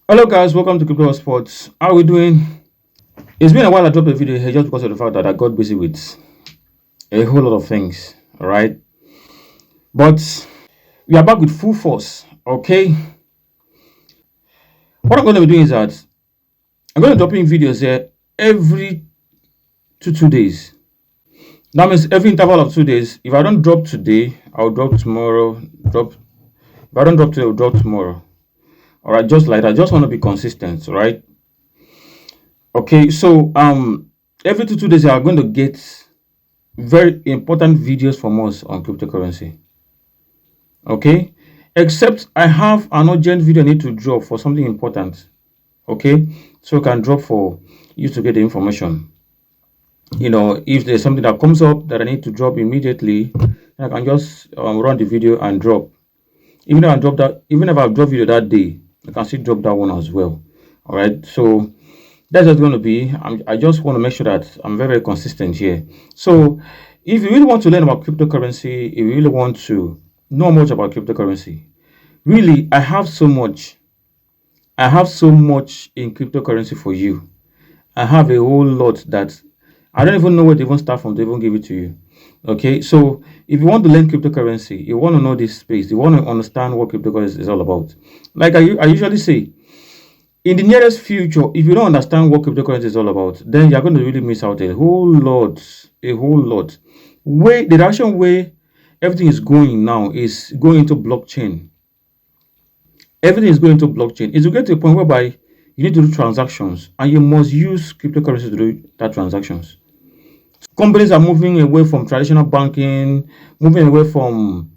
Hello guys, welcome to Crypto Sports. How are we doing? It's been a while I dropped a video here just because of the fact that I got busy with a whole lot of things. Alright. But we are back with full force. Okay. What I'm gonna be doing is that I'm gonna drop in videos here every two days. That means every interval of 2 days. If I don't drop today, I'll drop tomorrow. If I don't drop today, I'll drop tomorrow. Alright, just like that. I just want to be consistent, right? Okay, so every two days you are going to get very important videos from us on cryptocurrency. Okay, except I have an urgent video I need to drop for something important. Okay, so I can drop for you to get the information. If there's something that comes up that I need to drop immediately, I can just run the video and drop. Even if I drop video that day, I can still drop that one as well. All right, so that's just going to be. I just want to make sure that I'm very, very consistent here. So, if you really want to learn about cryptocurrency, if you really want to know much about cryptocurrency, really, I have so much in cryptocurrency for you. I have a whole lot that I don't even know where to even start from to even give it to you. Okay, so if you want to learn cryptocurrency, you want to know this space, you want to understand what cryptocurrency is all about. Like I usually say, in the nearest future, if you don't understand what cryptocurrency is all about, then you're going to really miss out a whole lot. The direction where everything is going now is going into blockchain. Everything is going to blockchain. It's to get to a point whereby you need to do transactions and you must use cryptocurrency to do that transactions. Companies are moving away from traditional banking, moving away from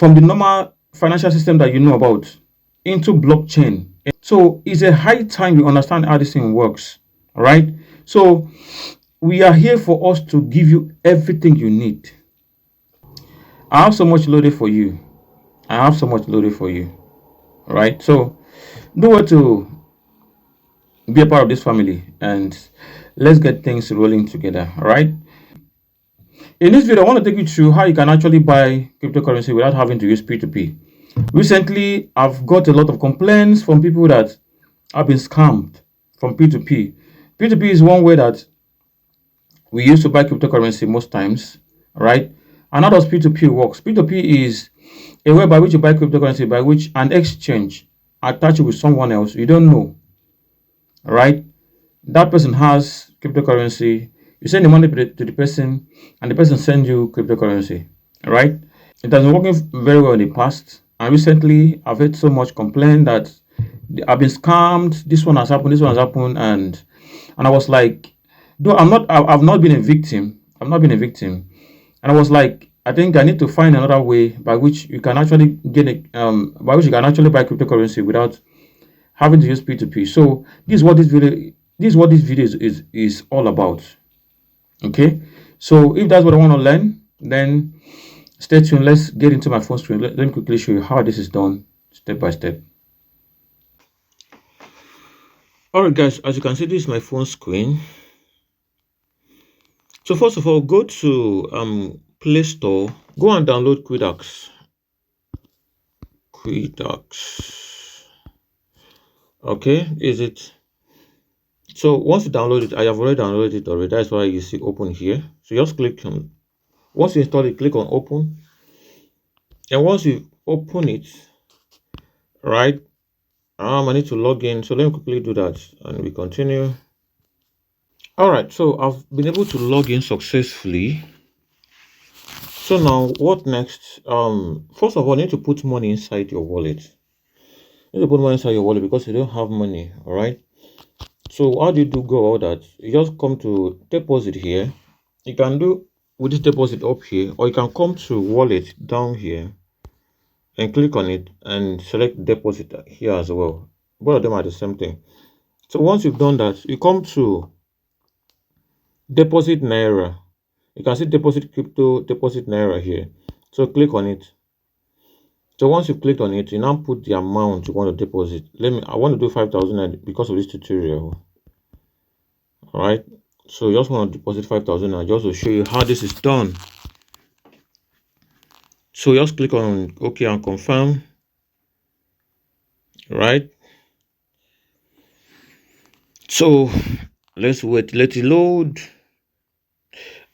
the normal financial system that you know about into blockchain. So it's a high time you understand how this thing works. All right. So we are here for us to give you everything you need. I have so much loaded for you. I have so much loaded for you. All right. So do what to be a part of this family and let's get things rolling together. All right. In this video, I want to take you through how you can actually buy cryptocurrency without having to use P2P. Recently, I've got a lot of complaints from people that have been scammed from P2P. P2P is one way that we use to buy cryptocurrency most times, right? And how does P2P works? P2P is a way by which you buy cryptocurrency, by which an exchange attach you with someone else you don't know, right? That person has cryptocurrency. You send the money to the person, and the person sends you cryptocurrency, right? It has been working very well in the past, and recently I've heard so much complaint that I've been scammed. This one has happened. This one has happened, and I was like, though I've not been a victim. I've not been a victim, and I was like, I think I need to find another way by which you can actually by which you can actually buy cryptocurrency without having to use P2P. So this is what this video is all about. Okay, so if that's what I want to learn, then stay tuned. Let's get into my phone screen. Let me quickly show you how this is done step by step. All right, guys, as you can see, this is my phone screen. So first of all, go to Play Store, go and download Quidax. Okay, is it? So once you download it, I have already downloaded it already. That's why you see open here. So just click on. Once you install it, click on open. And once you open it, right? I need to log in. So let me quickly do that, and we continue. All right, so I've been able to log in successfully. So now what next? First of all, you need to put money inside your wallet. You need to put money inside your wallet because you don't have money. All right. So how do you go all that? You just come to deposit here. You can do with this deposit up here, or you can come to wallet down here and click on it and select deposit here as well. Both of them are the same thing. So once you've done that, you come to deposit naira. You can see deposit crypto, deposit naira here. So click on it. So once you've clicked on it, you now put the amount you want to deposit. I want to do 5,000 because of this tutorial. All right. So you just want to deposit 5,000 just to show you how this is done. So just click on OK and confirm. Right. So let's wait, let it load.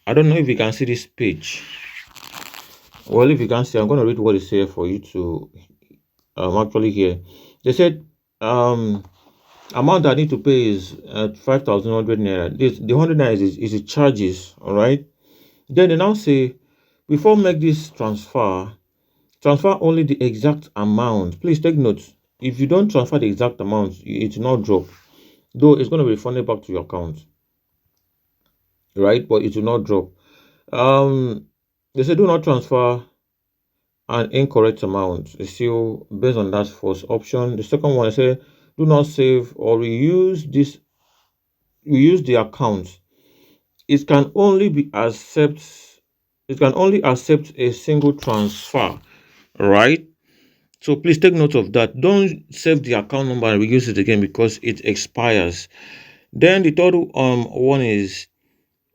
I don't know if you can see this page. Well, if you can see, I'm going to read what it says for you to actually hear. They said amount I need to pay is 5,100 naira. The 100 naira is the charges, all right? Then they now say, before make this transfer only the exact amount. Please take note. If you don't transfer the exact amount, it will not drop. Though it's going to be refunded back to your account, right? But it will not drop. They say do not transfer an incorrect amount. It's still based on that first option. The second one, I say do not save or reuse the account. It can only accept a single transfer, right? So please take note of that. Don't save the account number and reuse it again because it expires. Then the third one is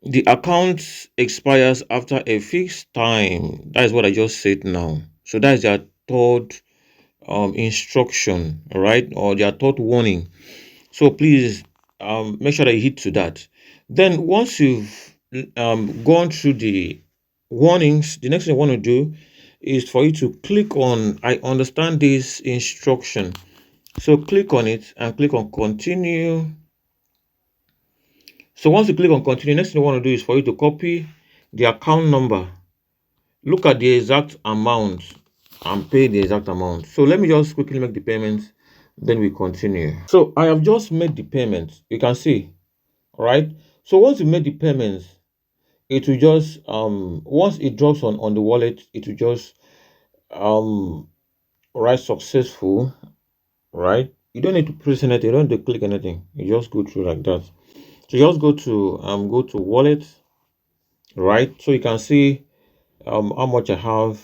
the account expires after a fixed time. That is what I just said now. So that is their third instruction, all right, or their third warning. So please make sure that you hit to that. Then once you've gone through the warnings, the next thing you want to do is for you to click on I understand this instruction. So click on it and click on continue. So once you click on continue, next thing you want to do is for you to copy the account number, look at the exact amount and pay the exact amount. So let me just quickly make the payment, then we continue. So I have just made the payment. You can see, all right? So once you made the payments, it will just once it drops on the wallet, it will just write successful, right? You don't need to press anything, you don't need to click anything, you just go through like that. So you just go to wallet, right? So you can see how much I have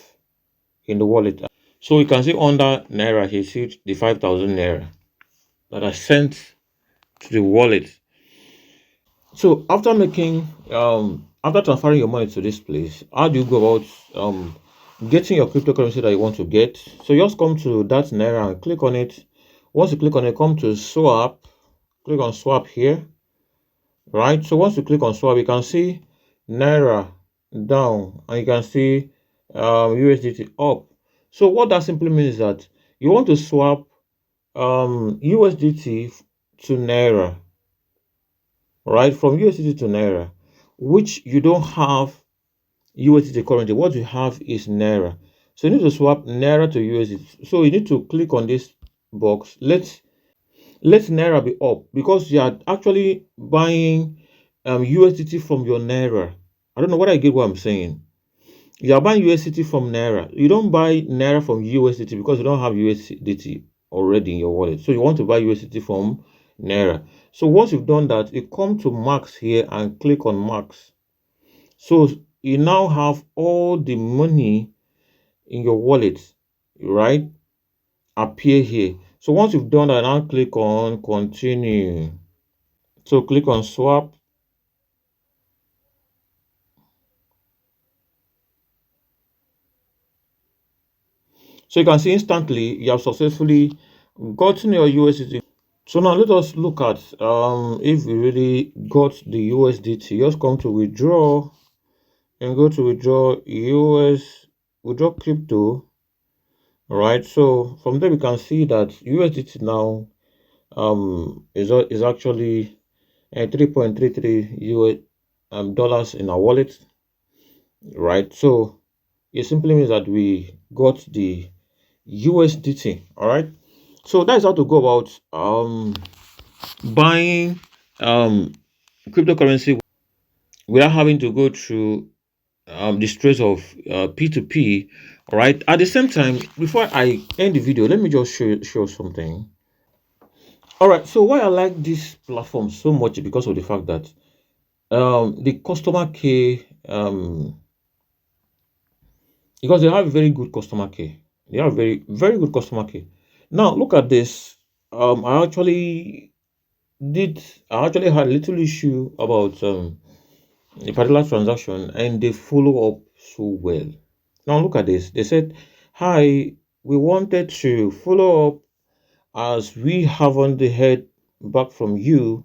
in the wallet. So you can see under naira he see the 5,000 naira that I sent to the wallet. So after transferring your money to this place, how do you go about getting your cryptocurrency that you want to get? So you just come to that naira and click on it. Once you click on it, come to swap, click on swap here, right? So once you click on swap, you can see naira down and you can see USDT up. So what that simply means is that you want to swap USDT to naira, right? From USDT to naira, which you don't have USDT currently. What you have is naira. So you need to swap naira to USDT. So you need to click on this box. Let naira be up because you are actually buying USDT from your naira. I don't know what I get what I'm saying. You are buying USDT from naira. You don't buy naira from USDT because you don't have USDT already in your wallet. So you want to buy USDT from naira. So once you've done that, you come to max here and click on max. So you now have all the money in your wallet, right? Appear here. So once you've done that, now click on continue. So click on swap. So you can see instantly you have successfully gotten your USDT. So now let us look at if we really got the USDT. Just come to withdraw and go to withdraw crypto. All right. So from there we can see that USDT now is actually 3.33 US dollars in our wallet, right? So it simply means that we got the USDT. All right. So that's how to go about buying cryptocurrency without having to go through the stress of P2P. All right. At the same time, before I end the video, let me just show something. All right. So why I like this platform so much is because of the fact that the customer care because they have very good customer care. They have very good customer care. Now look at this. I actually did. I actually had a little issue about a particular transaction, and they follow up so well. Now look at this. They said, "Hi, we wanted to follow up as we haven't heard back from you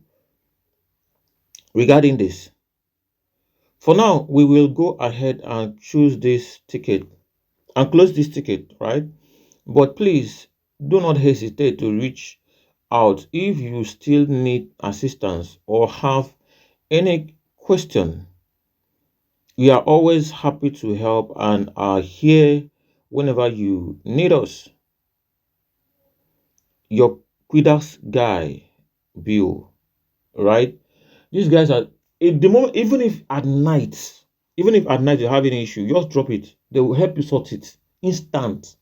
regarding this. For now, we will go ahead and choose this ticket and close this ticket, right? But please do not hesitate to reach out if you still need assistance or have any question. We are always happy to help and are here whenever you need us. Your Quidas guy, Bill, right? These guys are, if the moment, even if at night you have any issue, just drop it. They will help you sort it. Instant.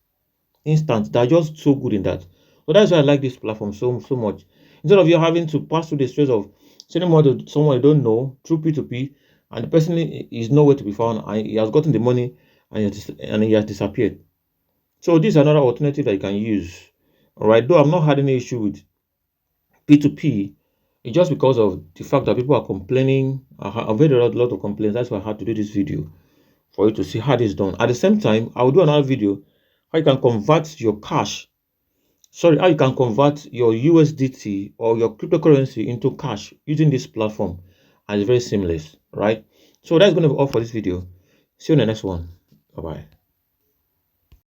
They're just so good in that. So that's why I like this platform so much. Instead of you having to pass through the stress of sending money to someone you don't know through P2P, and the person is nowhere to be found, and he has gotten the money and he has disappeared. So this is another alternative that you can use. All right, though I'm not had any issue with P2P, it's just because of the fact that people are complaining. I've heard a lot of complaints. That's why I had to do this video for you to see how this is done. At the same time, I will do another video how you can convert your cash. Sorry, how you can convert your USDT or your cryptocurrency into cash using this platform, and it's very seamless, right? So that's going to be all for this video. See you in the next one. Bye bye.